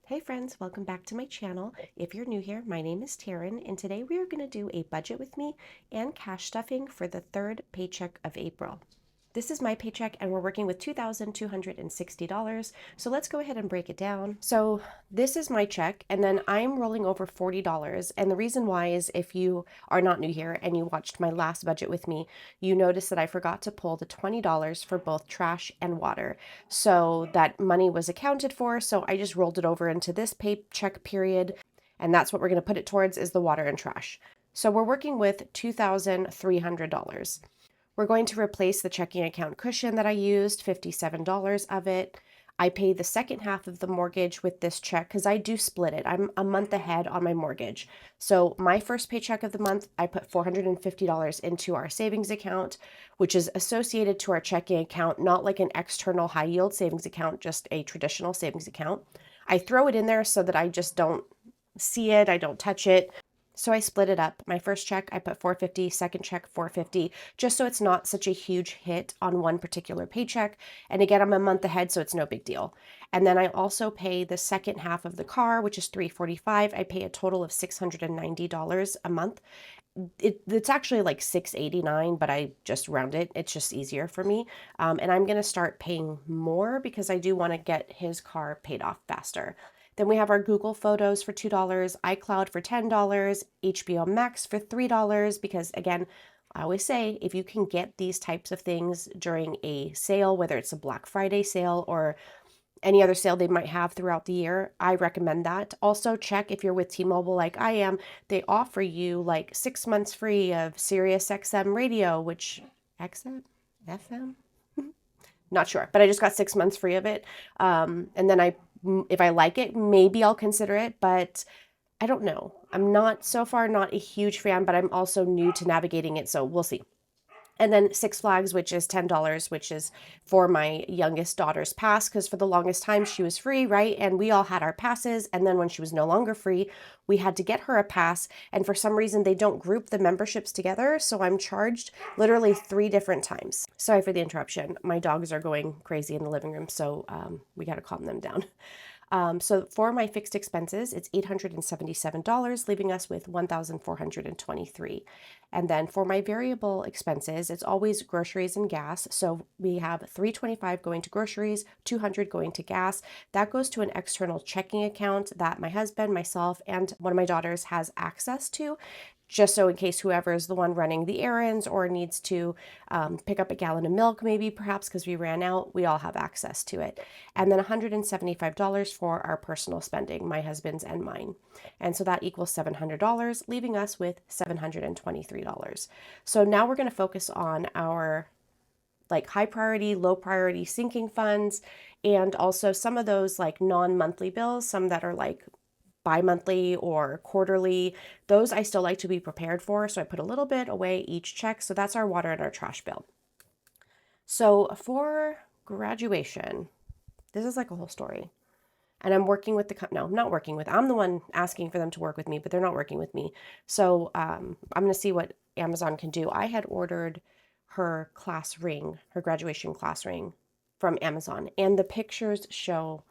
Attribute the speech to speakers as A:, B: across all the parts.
A: Hey friends, welcome back to my channel. If you're new here, my name is Taryn, and today we are going to do a budget with me and cash stuffing for the third paycheck of April. This is my paycheck and we're working with $2,260. So let's go ahead and break it down. So this is my check and then I'm rolling over $40. And the reason why is if you are not new here and you watched my last budget with me, you noticed that I forgot to pull the $20 for both trash and water. So that money was accounted for. So I just rolled it over into this paycheck period. And that's what we're going to put it towards is the water and trash. So we're working with $2,300. We're going to replace the checking account cushion that I used, $57 of it. I pay the second half of the mortgage with this check because I do split it. I'm a month ahead on my mortgage. So my first paycheck of the month, I put $450 into our savings account, which is associated to our checking account, not like an external high yield savings account, just a traditional savings account. I throw it in there so that I just don't see it, I don't touch it. So I split it up. My first check, I put $450, second check, $450, just so it's not such a huge hit on one particular paycheck. And again, I'm a month ahead, so it's no big deal. And then I also pay the second half of the car, which is $345. I pay a total of $690 a month. It's actually like $689, but I just round it. It's just easier for me. And I'm going to start paying more because I do want to get his car paid off faster. Then we have our Google Photos for $2, iCloud for $10, HBO Max for $3, because again, I always say if you can get these types of things during a sale, whether it's a Black Friday sale or any other sale they might have throughout the year, I recommend that. Also check if you're with T-Mobile like I am, they offer you like 6 months free of Sirius XM radio, which XM? FM? Not sure, but I just got 6 months free of it. And then if I like it, maybe I'll consider it, but I don't know. I'm not so far not a huge fan, but I'm also new to navigating it, so we'll see. And then Six Flags, which is $10, which is for my youngest daughter's pass, because for the longest time she was free, right? And we all had our passes. And then when she was no longer free, we had to get her a pass. And for some reason, they don't group the memberships together. So I'm charged literally 3 different times. Sorry for the interruption. My dogs are going crazy in the living room, so we got to calm them down. So for my fixed expenses, it's $877, leaving us with $1,423. And then for my variable expenses, it's always groceries and gas. So we have $325 going to groceries, $200 going to gas. That goes to an external checking account that my husband, myself, and one of my daughters has access to, just so in case whoever is the one running the errands or needs to pick up a gallon of milk, maybe perhaps because we ran out, we all have access to it. And then $175 for our personal spending, my husband's and mine. And so that equals $700, leaving us with $723. So now we're going to focus on our like high priority, low priority sinking funds, and also some of those like non-monthly bills, some that are like bi-monthly or quarterly. Those I still like to be prepared for, so I put a little bit away each check. So that's our water and our trash bill. So for graduation, this is like a whole story. And I'm working with no, I'm not working with, I'm the one asking for them to work with me, but they're not working with me. So I'm going to see what Amazon can do. I had ordered her class ring, her graduation class ring from Amazon, and the pictures show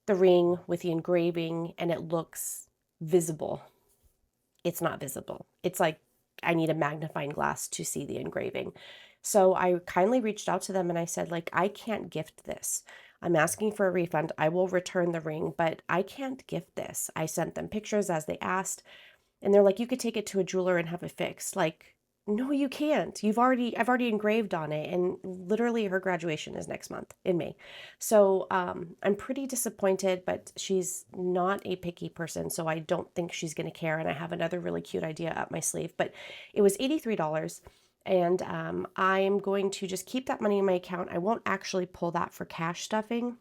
A: the ring with the engraving and it looks visible. It's not visible. It's like I need a magnifying glass to see the engraving. So I kindly reached out to them and I said, like, I can't gift this. I'm asking for a refund. I will return the ring, but I can't gift this. I sent them pictures as they asked, and they're like, you could take it to a jeweler and have it fixed. Like, no, you can't. I've already engraved on it, and literally her graduation is next month in May. So I'm pretty disappointed, but she's not a picky person, so I don't think she's going to care. And I have another really cute idea up my sleeve, but it was $83. And I'm going to just keep that money in my account. I won't actually pull that for cash stuffing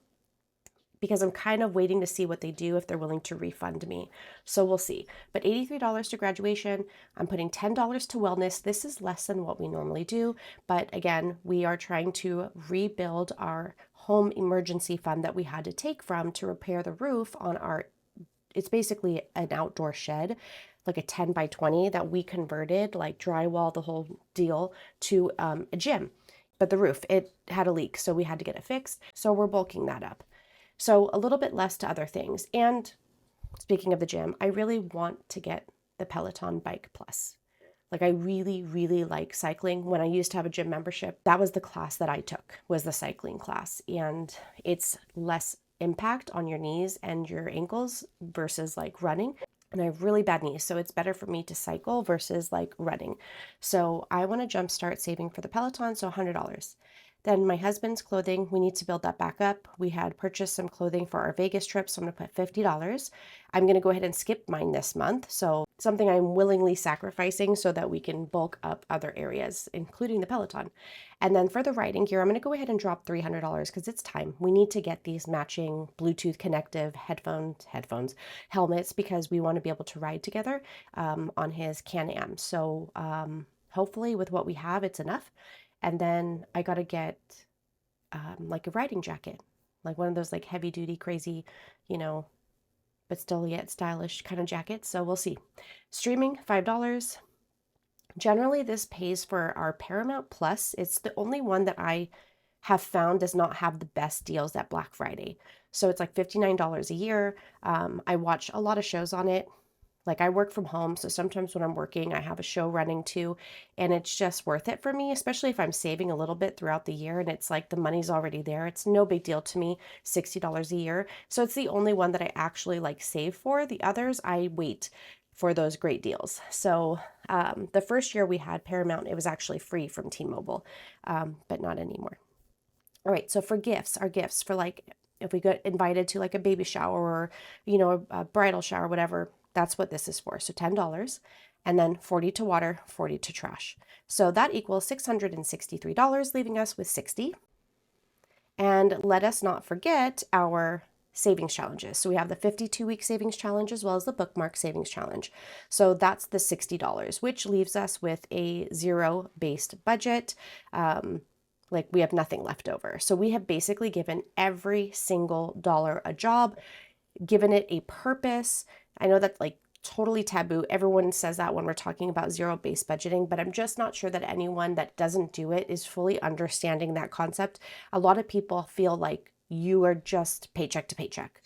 A: because I'm kind of waiting to see what they do if they're willing to refund me. So we'll see. But $83 to graduation, I'm putting $10 to wellness. This is less than what we normally do. But again, we are trying to rebuild our home emergency fund that we had to take from to repair the roof on it's basically an outdoor shed, like a 10 by 20 that we converted, like drywall, the whole deal, to a gym. But the roof, it had a leak, so we had to get it fixed. So we're bulking that up. So a little bit less to other things. And speaking of the gym, I really want to get the Peloton Bike Plus. Like I really, really like cycling. When I used to have a gym membership, that was the class that I took, was the cycling class. And it's less impact on your knees and your ankles versus like running. And I have really bad knees, so it's better for me to cycle versus like running. So I want to jumpstart saving for the Peloton, so $100. Then my husband's clothing, we need to build that back up. We had purchased some clothing for our Vegas trip, so I'm going to put $50. I'm going to go ahead and skip mine this month. So something I'm willingly sacrificing so that we can bulk up other areas, including the Peloton. And then for the riding gear, I'm going to go ahead and drop $300 because it's time. We need to get these matching Bluetooth connective headphones, helmets, because we want to be able to ride together on his Can-Am. So hopefully with what we have, it's enough. And then I got to get like a riding jacket, like one of those like heavy duty, crazy, you know, but still yet stylish kind of jackets. So we'll see. Streaming, $5. Generally, this pays for our Paramount Plus. It's the only one that I have found does not have the best deals at Black Friday. So it's like $59 a year. I watch a lot of shows on it. Like I work from home, so sometimes when I'm working, I have a show running too, and it's just worth it for me, especially if I'm saving a little bit throughout the year and it's like the money's already there. It's no big deal to me, $60 a year. So it's the only one that I actually like save for. The others, I wait for those great deals. So the first year we had Paramount, it was actually free from T-Mobile, but not anymore. All right, so for gifts, our gifts for like, if we get invited to like a baby shower or, you know, a bridal shower, whatever, that's what this is for. So $10 and then 40 to water, 40 to trash. So that equals $663, leaving us with 60. And let us not forget our savings challenges. So we have the 52-week savings challenge as well as the bookmark savings challenge. So that's the $60, which leaves us with a zero-based budget. Like we have nothing left over. So we have basically given every single dollar a job, given it a purpose. I know that's like totally taboo. Everyone says that when we're talking about zero-based budgeting, but I'm just not sure that anyone that doesn't do it is fully understanding that concept. A lot of people feel like you are just paycheck to paycheck.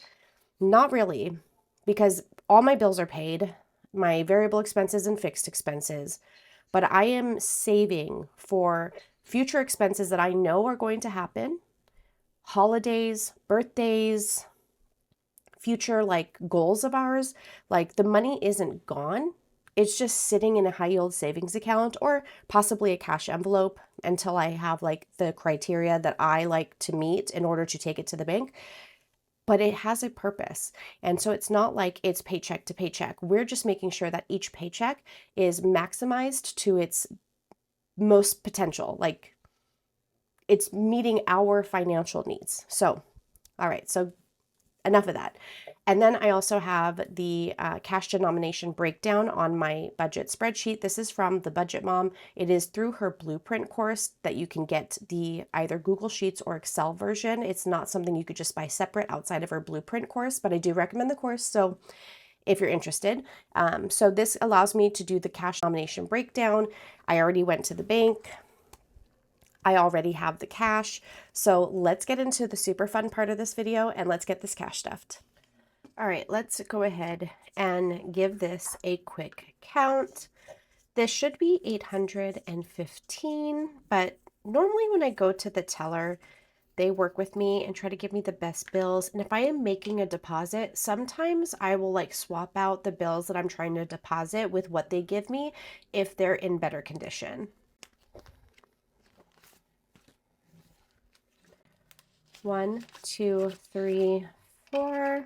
A: Not really, because all my bills are paid, my variable expenses and fixed expenses, but I am saving for future expenses that I know are going to happen, holidays, birthdays, future like goals of ours. Like the money isn't gone. It's just sitting in a high yield savings account or possibly a cash envelope until I have like the criteria that I like to meet in order to take it to the bank. But it has a purpose. And so it's not like it's paycheck to paycheck. We're just making sure that each paycheck is maximized to its most potential. Like it's meeting our financial needs. So, all right. So enough of that. And then I also have the cash denomination breakdown on my budget spreadsheet. This is from the Budget Mom. It is through her blueprint course that you can get the either Google Sheets or Excel version. It's not something you could just buy separate outside of her blueprint course, but I do recommend the course. So if you're interested. So this allows me to do the cash denomination breakdown. I already went to the bank. I already have the cash. So let's get into the super fun part of this video and let's get this cash stuffed. All right, let's go ahead and give this a quick count. This should be 815, but normally when I go to the teller, they work with me and try to give me the best bills. And if I am making a deposit, sometimes I will like swap out the bills that I'm trying to deposit with what they give me if they're in better condition. 1, 2, 3, 4,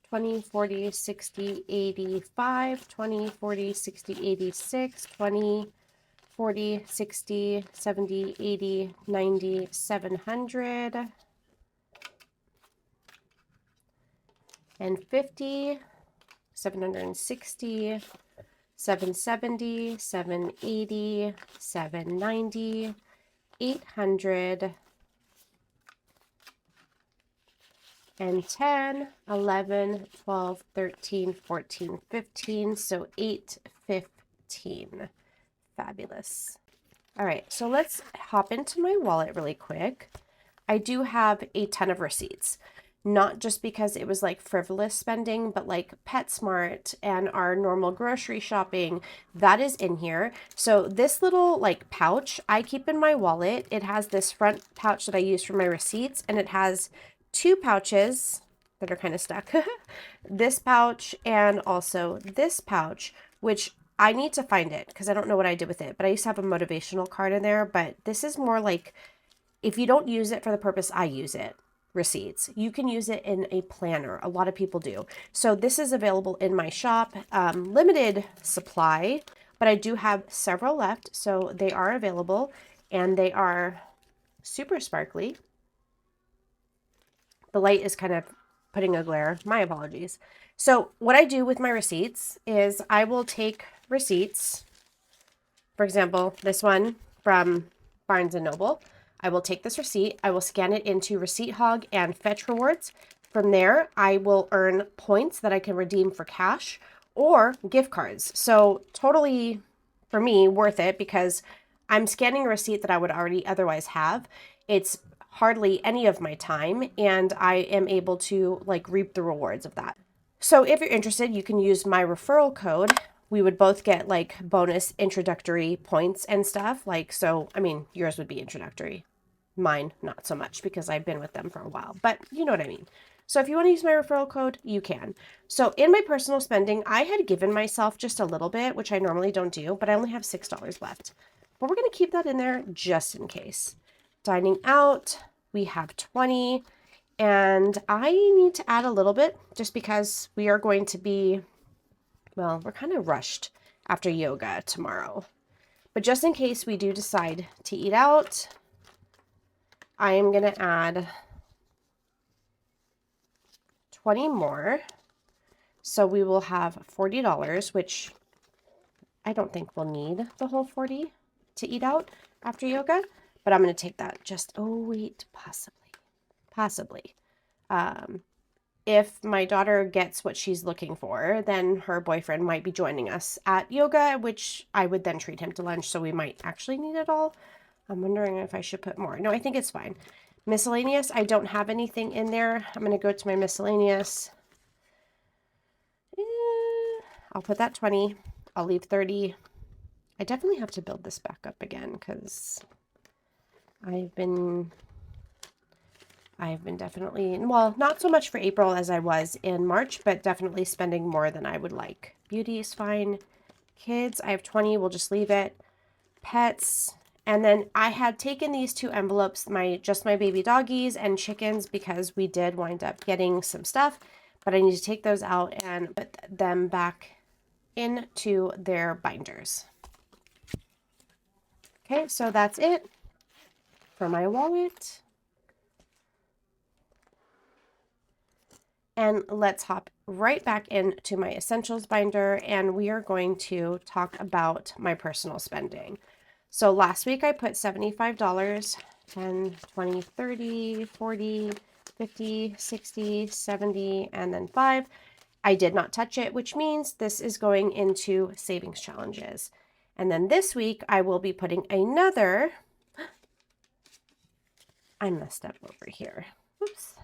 A: 20, 40, 60, 85, 20, 40, 60, 86, 20, 40, 60, 70, 80, 90, 700, and 50, 760, 770, 780, 790, 800, and 10, 11, 12, 13, 14, 15, so 815. Fabulous. All right, so let's hop into my wallet really quick. I do have a ton of receipts. Not just because it was like frivolous spending, but like PetSmart and our normal grocery shopping, that is in here. So this little like pouch I keep in my wallet. It has this front pouch that I use for my receipts, and it has two pouches that are kind of stuck. This pouch and also this pouch, which I need to find it because I don't know what I did with it, but I used to have a motivational card in there. But this is more like, if you don't use it for the purpose I use it, receipts, you can use it in a planner. A lot of people do. So this is available in my shop, limited supply, but I do have several left. So they are available and they are super sparkly. The light is kind of putting a glare. My apologies. So what I do with my receipts is I will take receipts. For example, this one from Barnes & Noble. I will take this receipt. I will scan it into Receipt Hog and Fetch Rewards. From there, I will earn points that I can redeem for cash or gift cards. So totally, for me, worth it because I'm scanning a receipt that I would already otherwise have. It's hardly any of my time, and I am able to like reap the rewards of that. So if you're interested, you can use my referral code. We would both get like bonus introductory points and stuff. Like, so, I mean, yours would be introductory. Mine, not so much because I've been with them for a while, but you know what I mean. So if you want to use my referral code, you can. So in my personal spending, I had given myself just a little bit, which I normally don't do, but I only have $6 left. But we're going to keep that in there just in case. Dining out, we have 20, and I need to add a little bit just because we are going to be, well, we're kind of rushed after yoga tomorrow. But just in case we do decide to eat out, I am going to add 20 more. So we will have $40, which I don't think we'll need the whole 40 to eat out after yoga, but I'm going to take that just, oh wait, possibly. If my daughter gets what she's looking for, then her boyfriend might be joining us at yoga, which I would then treat him to lunch. So we might actually need it all. I'm wondering if I should put more. No, I think it's fine. Miscellaneous, I don't have anything in there. I'm going to go to my miscellaneous. I'll put that 20. I'll leave 30. I definitely have to build this back up again because I've been definitely, well, not so much for April as I was in March, but definitely spending more than I would like. Beauty is fine. Kids, I have 20. We'll just leave it. Pets. And then I had taken these two envelopes, just my baby doggies and chickens, because we did wind up getting some stuff, but I need to take those out and put them back into their binders. Okay, so that's it for my wallet. And let's hop right back into my essentials binder, and we are going to talk about my personal spending. So last week I put $75, 10, 20, 30, 40, 50, 60, 70, and then 5. I did not touch it, which means this is going into savings challenges. And then this week I will be putting another, I messed up over here. Whoops.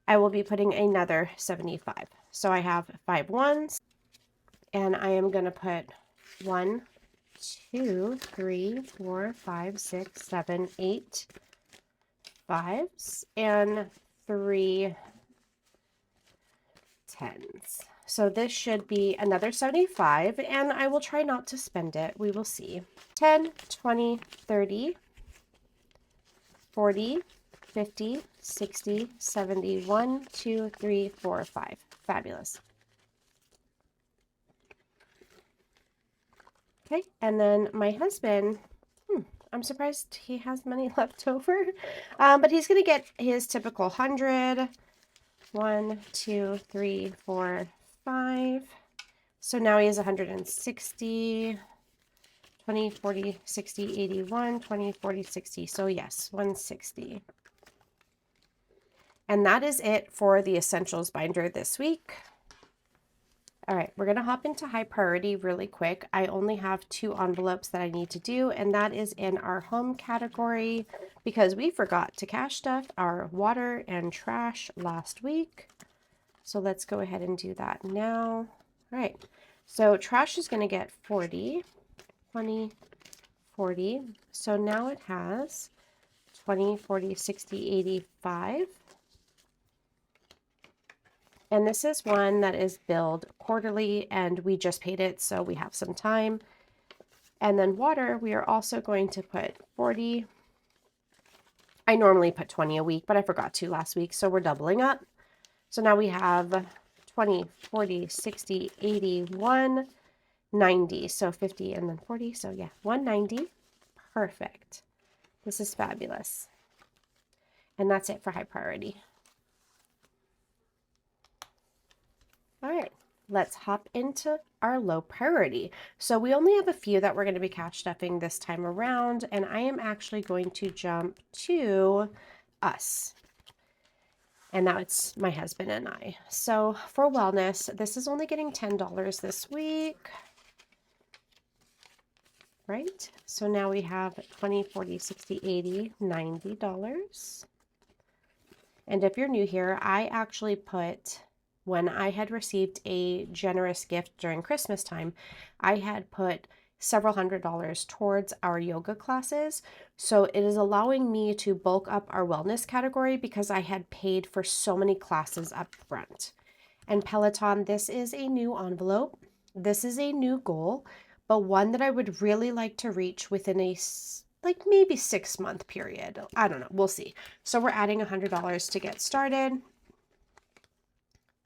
A: I will be putting another 75. So I have 5 ones, and I am going to put 1, 2, 3, 4, 5, 6, 7, 8 5s and 3 10s. So this should be another 75, and I will try not to spend it. We will see. 10, 20, 30, 40, 50, 60, 70, 1, 2, 3, 4, 5. Fabulous. Okay, and then my husband, I'm surprised he has money left over, but he's going to get his typical 100. 1, 2, 3, 4, 5. So now he has 160, 20, 40, 60, 81, 20, 40, 60. So yes, 160. And that is it for the essentials binder this week. All right, we're gonna hop into high priority really quick. I only have 2 envelopes that I need to do, and that is in our home category because we forgot to cash stuff our water and trash last week. So let's go ahead and do that now. All right, so trash is gonna get 40, 20, 40. So now it has 20, 40, 60, 85. And this is one that is billed quarterly and we just paid it, so we have some time. And then water, we are also going to put 40. I normally put 20 a week, but I forgot to last week, so we're doubling up. So now we have 20, 40, 60, 80, 190. So 50 and then 40. So yeah, 190. Perfect. This is fabulous. And that's it for high priority. All right, let's hop into our low priority. So we only have a few that we're going to be cash stuffing this time around, and I am actually going to jump to us. And now it's my husband and I. So for wellness, this is only getting $10 this week. Right? So now we have 20, 40, 60, 80, $90. And if you're new here, I actually put, when I had received a generous gift during Christmas time, I had put several $100s towards our yoga classes. So it is allowing me to bulk up our wellness category because I had paid for so many classes up front. And Peloton, this is a new envelope. This is a new goal, but one that I would really like to reach within a like maybe 6-month period. I don't know. We'll see. So we're adding $100 to get started.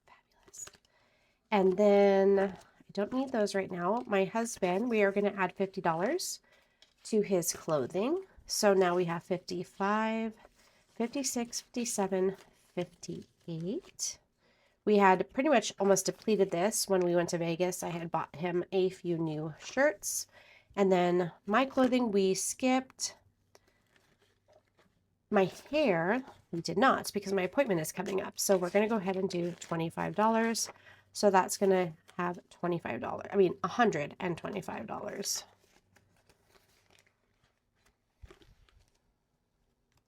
A: Fabulous. And then I don't need those right now. My husband, we are going to add $50 to his clothing. So now we have 55, 56, 57, 58. We had pretty much almost depleted this when we went to Vegas. I had bought him a few new shirts. And then my clothing, we skipped. My hair, we did not because my appointment is coming up. So we're going to go ahead and do $25. So that's going to have $125.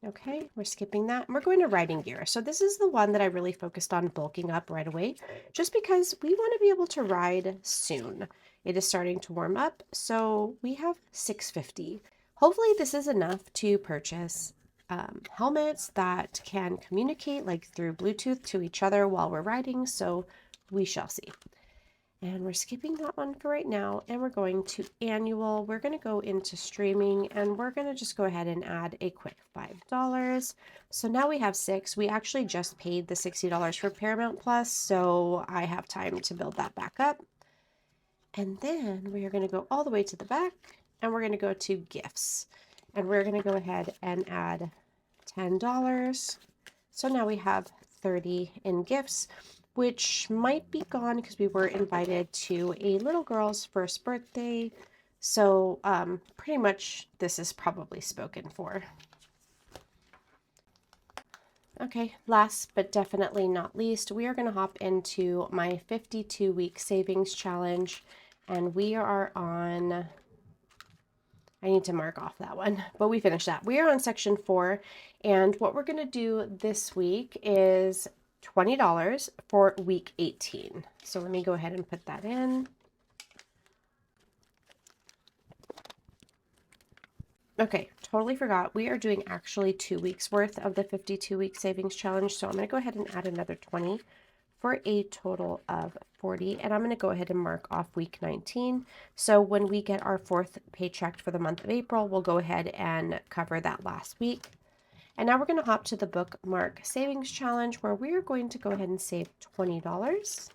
A: Okay, we're skipping that. And we're going to riding gear. So this is the one that I really focused on bulking up right away, just because we want to be able to ride soon. It is starting to warm up, so we have $650. Hopefully this is enough to purchase helmets that can communicate like through Bluetooth to each other while we're riding, so we shall see. And we're skipping that one for right now, and we're going to annual. We're going to go into streaming, and we're going to just go ahead and add a quick $5. So now we have 6. We actually just paid the $60 for Paramount Plus, so I have time to build that back up. And then we are going to go all the way to the back, and we're going to go to gifts. And we're going to go ahead and add $10. So now we have 30 in gifts, which might be gone because we were invited to a little girl's first birthday. So pretty much this is probably spoken for. Okay, last but definitely not least, we are going to hop into my 52-week savings challenge. And we are on, I need to mark off that one, but we finished that. We are on section 4. And what we're going to do this week is $20 for week 18. So let me go ahead and put that in. Okay, totally forgot. We are doing actually 2 weeks worth of the 52-week savings challenge. So I'm going to go ahead and add another 20 for a total of 40. And I'm going to go ahead and mark off week 19. So when we get our 4th paycheck for the month of April, we'll go ahead and cover that last week. And now we're going to hop to the bookmark savings challenge where we are going to go ahead and save $20.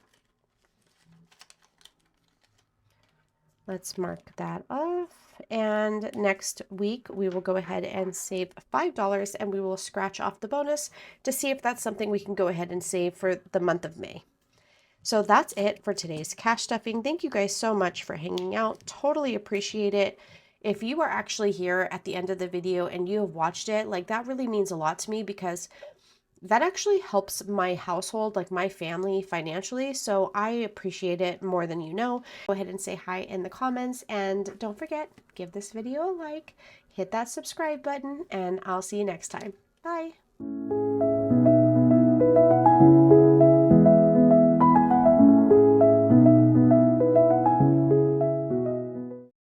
A: Let's mark that off. And next week, we will go ahead and save $5 and we will scratch off the bonus to see if that's something we can go ahead and save for the month of May. So that's it for today's cash stuffing. Thank you guys so much for hanging out. Totally appreciate it. If you are actually here at the end of the video and you have watched it, like that really means a lot to me because that actually helps my household, like my family financially. So I appreciate it more than you know. Go ahead and say hi in the comments, and don't forget, give this video a like, hit that subscribe button, and I'll see you next time. Bye.